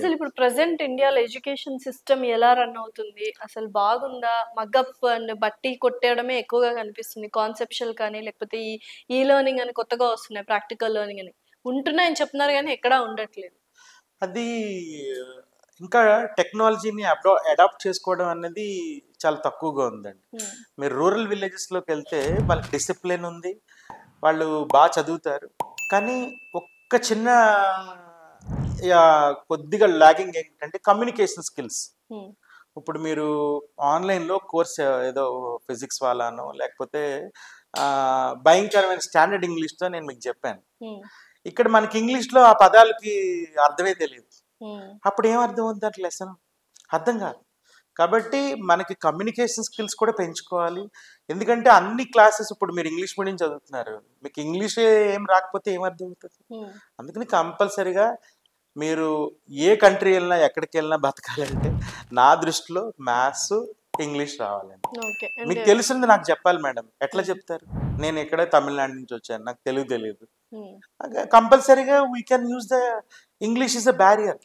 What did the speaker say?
అసలు ఇప్పుడు ప్రెసెంట్ ఇండియాలో ఎడ్యుకేషన్ సిస్టమ్ ఎలా రన్ అవుతుంది? అసలు బాగుందా? మగ్గప్ అండ్ బట్టి కొట్టేయడమే ఎక్కువగా కనిపిస్తుంది. కాన్సెప్షువల్ కానీ లేకపోతే ఈ లెర్నింగ్ అని కొత్తగా వస్తున్నాయి. ప్రాక్టికల్ లెర్నింగ్ అని. ఉంటున్నాయని చెప్తున్నారు గానీ ఎక్కడా ఉండట్లేదు. అది ఇంకా టెక్నాలజీని అడాప్ట్ చేసుకోవడం అనేది చాలా తక్కువగా ఉందండి. మీరు రూరల్ విలేజెస్లోకి వెళ్తే వాళ్ళకి డిసిప్లిన్ ఉంది, వాళ్ళు బాగా చదువుతారు. కానీ ఒక్క చిన్న కొద్దిగా లాగింగ్ ఏంటంటే కమ్యూనికేషన్ స్కిల్స్. ఇప్పుడు మీరు ఆన్లైన్లో కోర్స్ ఏదో ఫిజిక్స్ వాళ్ళనో లేకపోతే భయంకరమైన స్టాండర్డ్ ఇంగ్లీష్తో నేను మీకు చెప్పాను. ఇక్కడ మనకి ఇంగ్లీష్లో ఆ పదాలకి అర్థమే తెలియదు. అప్పుడు ఏం అర్థం అవుతుంది అట్లా లెసన్ అర్థం కాదు. కాబట్టి మనకి కమ్యూనికేషన్ స్కిల్స్ కూడా పెంచుకోవాలి. ఎందుకంటే అన్ని క్లాసెస్ ఇప్పుడు మీరు ఇంగ్లీష్ మీడియం చదువుతున్నారు, మీకు ఇంగ్లీష్ ఏం రాకపోతే ఏం అర్థం అవుతుంది? అందుకని కంపల్సరిగా మీరు ఏ కంట్రీ వెళ్ళినా ఎక్కడికి వెళ్ళినా బతకాలంటే నా దృష్టిలో మ్యాథ్స్ ఇంగ్లీష్ రావాలండి. మీకు తెలిసింది నాకు చెప్పాలి మేడం, ఎట్లా చెప్తారు? నేను ఇక్కడ తమిళనాడు నుంచి వచ్చాను, నాకు తెలుగు తెలియదు. కంపల్సరీగా we can use the English is a barrier.